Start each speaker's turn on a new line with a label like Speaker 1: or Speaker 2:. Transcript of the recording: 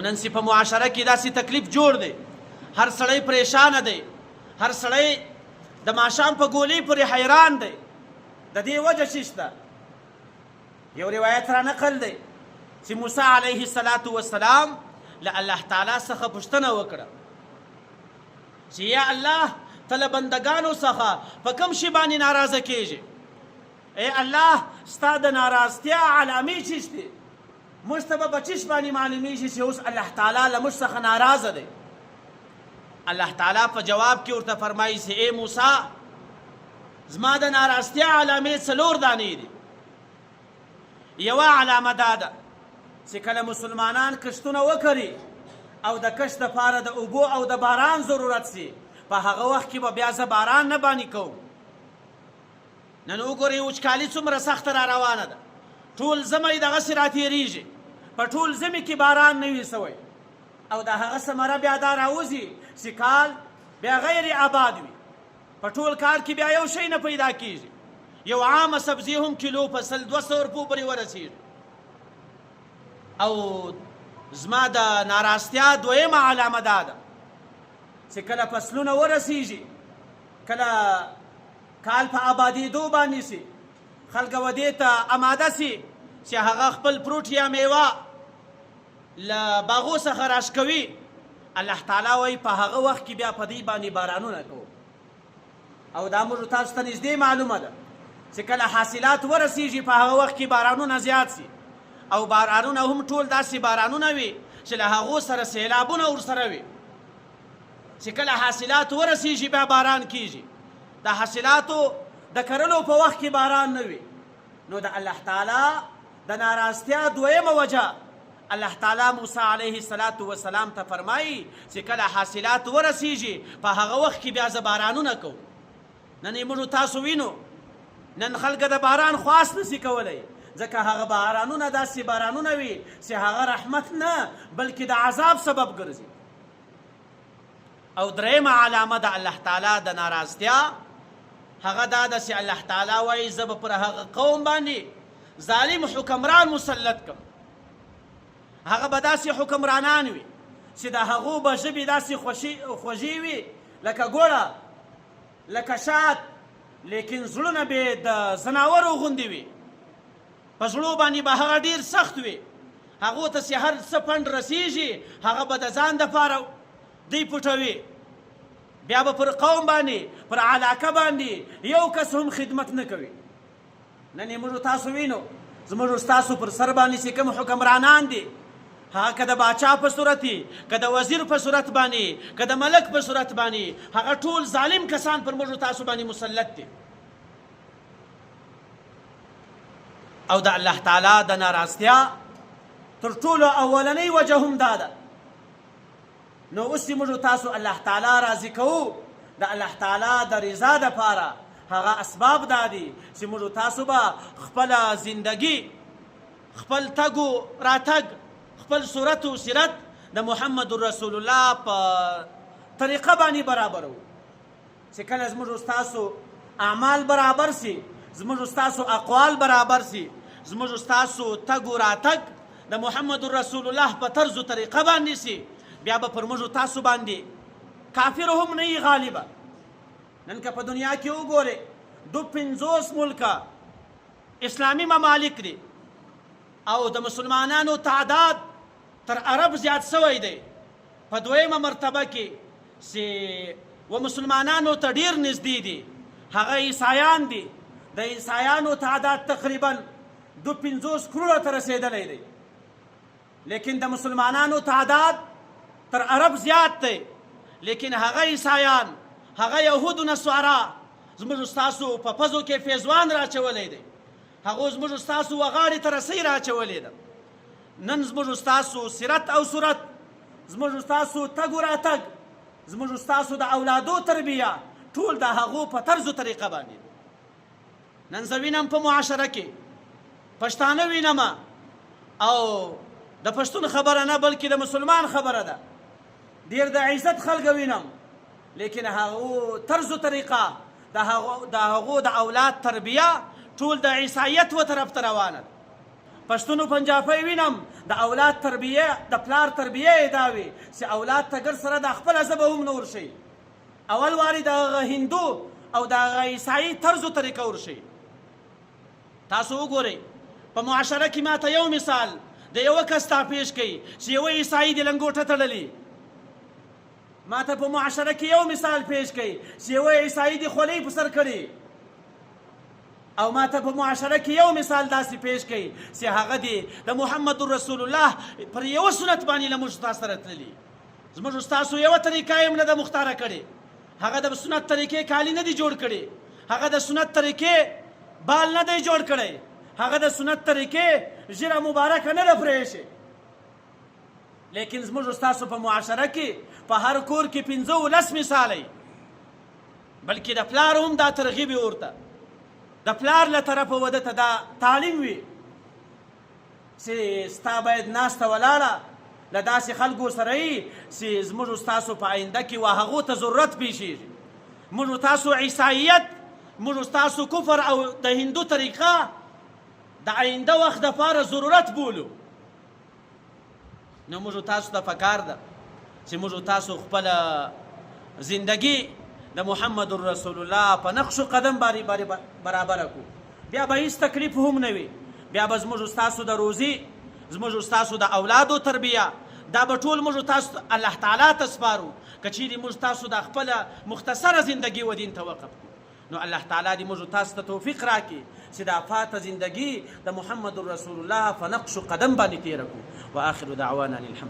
Speaker 1: نو نن په معاشره کې داسې تکلیف جوړ دی، هر سړی پریشانه دی، هر سړی د ماښام په ګولۍ پورې حیران دی. د دې وجه څه شته؟ یو روایت را نقل دی چې موسی علیه السلام له الله تعالی څخه پوښتنه وکړه چې یا الله ته له بندګانو څخه په کوم شي باندې ناراضه کیږي؟ ای الله ستا د ناراضتیا علامې څه دي؟ موږ ته به په څه باندې معلومیږي چې اوس الله تعالی له موږ څخه ناراضه دی؟ الله تعالی په جواب کې ورته فرمایي چې ای موسی زما د ناراضتیا علامې څلور دانې دي. یوه علامه دا ده چې کله مسلمانان کښتونه وکړي او د کښت دپاره د اوبو او د باران ضرورت سي، په هغه وخت کې به بیا زه باران نه باندې کوم. نن وګورئ وچکالي څومره سخته را روانه ده، ټول ژمی دغسې راتېرېږي، په ټول ژمي کې باران نه وي سوی او د هغه ثمره بیا دا راوځي چې کال بیا غیر آباد وي، په ټول کال کې بیا یو شی نه پیدا کېږي، یو عامه سبزي هم کیلو په 100-200 روپو پورې ورسېږي. او زما د ناراضتیا دویمه علامه دا ده چې کله فصلونه ورسېږي، کله کال په آبادېدو باندې سي، خلک ودې ته اماده سي چې هغه خپل فروټ یا میوه له باغو څخه راشکوي، الله تعالی وایي په هغه وخت کې بیا په دې باندې بارانونه کوو. او دا موږ تاسو ته نږدې معلومه ده چې کله حاصلات ورسېږي په هغه وخت کې بارانونه زیات سي، او بارانونه هم ټول داسې بارانونه وي چې له هغو سره سیلابونه ورسره وي. چې کله حاصلات ورسېږي بیا باران کېږي، د حاصلاتو د کرلو په وخت کې باران نه وي. نو د الله تعالی د ناراضتیا دویمه وجه الله تعالی موسی علیه السلام ته فرمایي چې کله حاصلات ورسېږي په هغه وخت کې بیا زه بارانونه کوم. نن یې موږ تاسو وینو، نن خلک د باران خواست نسي کولی، ځکه هغه بارانونه داسې بارانونه وي چې هغه رحمت نه بلکې د عذاب سبب ګرځي. او درېیمه علامه د الله تعالی د ناراضتیا هغه دا ده چې الله تعالی وایي زه به پر هغه قوم باندې ظالم حکمران مسلط کړم. هغه به داسې حکمرانان وي چې د هغو به ژبې داسې خوږې وي لکه ګوړه، لکه شات، لیکن زړونه به د ځناورو غوندې وي، په زړو باندې به هغه ډېر سخت وي. هغو ته چې هر څه پند رسېږي هغه به د ځان دپاره دوی پټوي، بیا به پر قوم باندې پر علاقه باندې یو کس هم خدمت نه کوي. نن یې موږ تاسو وینو، زموږ ستاسو پر سر باندې چې کوم حکمرانان دي، هغه که د باچا په صورت وي، که د وزیر په صورت باندې، که د ملک په صورت باندې، هغه ټول ظالم کسان پر موږ تاسو باندې مسلط دي. او د الله تعالی د ناراضتیا تر ټولو اولنۍ وجه هم دا ده. نو اوس چې موږ تاسو الله تعالی راضي کوو د الله تعالی د رضا دپاره، هغه اسباب دا دي چې موږ تاسو به خپله زندګي، خپل تګ و راتګ، خپل صورت و سیرت د محمد رسول الله په طریقه باندې برابرو. چې کله زموږ ستاسو اعمال برابر سي، زموږ ستاسو اقوال برابر سي، زموږ ستاسو تګ و راتګ د محمد رسول الله په طرز و طریقه باندې سي، بیا به پر موږ تاسو باندې کافر هم نه وي غالبه. نن که په دنیا کې وګورئ 50 ملکه اسلامي ممالک دي او د مسلمانانو تعداد تر عرب زیات سوی دی. په دویمه مرتبه کې چې و مسلمانانو ته ډېر نږدې دي هغه عیسایان دي، د عیسایانو تعداد تقریبا 50 کروڑه ته رسېدلی دی، لیکن د مسلمانانو تعداد تر عرب زیات دی. لیکن هغه عیسایان، هغه یهود و نصارا زموږ ستاسو په پزو کې فیضوان راچولی دی، هغو زموږ ستاسو وغاړې ته رسۍ راچولې ده. نن زموږ ستاسو سیرت او صورت، زموږ ستاسو تګ و راتګ، زموږ ستاسو د اولادو تربیه ټول د هغو په طرز و طریقه باندې. نن زه وینم په معاشره کې پښتانه وینم، او د پښتون خبره نه بلکې د مسلمان خبره ده، ډېر د عزت خلک وینم، لیکن هغو طرز و طریقه د هغو د اولاد تربیه ټول د عیسایت و طرف ته روانه ده. پښتون پنجابی وینم د اولاد تربیه د پلار تربیه یې دا وي چې اولاد ته ګر سره د خپله ژبه هم نه ورشي اول واري د هغه هندو او د هغه عیسایي طرز و طریقه ورشي تاسو وګورئ په معاشره کې ماته یو مثال د یوه کس تا پیش کوي چې یوه عیسایي د لنګوټه تړلي ماته په معاشره کې یو مثال پیش کوي چې یوه عیسایي د خولۍ په سر کړي او ماته په معاشره کې یو مثال داسې پیش کوي چې هغه د محمد رسول الله پر یوه سنت باندې له موږ تاسو سره تللي زموږ ستاسو یوه طریقه یې هم نه ده مختاره کړې هغه د سنت طریقې کالي نه دي جوړ کړي هغه د سنت طریقې بال نه دی جوړ کړی هغه د سنت طریقې ژیره مبارکه نه ده پرې ایښې لیکن زموږ ستاسو په معاشره کې په هر کور کې 15 مثالی بلکې د پلار هم دا ترغیب وي ورته د پلار له طرفه وده ته دا تعلیم وي چې ستا باید ناسته ولاړه له داسې خلکو سره یي چې زموږ ستاسو په آینده کې وا هغو ته ضرورت پیښیږي موږ تاسو عیساییت موږ ستاسو کفر او د هندو طریقه د آینده وخت دپاره ضرورت بولو نو موږ تاسو ته پکار ده چې موږ تاسو خپله زندگی د محمد رسول الله په نقش و قدم برابره کړو بیا به هیڅ تکلیف هم نه وي بیا به زموږ ستاسو د روزي زموږ ستاسو د اولادو تربیه دا به ټول موږ تاسو الله تعالی ته سپارو که چیرې موږ تاسو د خپله مختصره زندگی و دین ته وقف کړو نو الله تعالی دې موږ تاسو ته توفیق راکړي چې دا فاته زندگی د محمد رسول الله په نقش و قدم باندې تېره کړو واخر دعوانا الحمد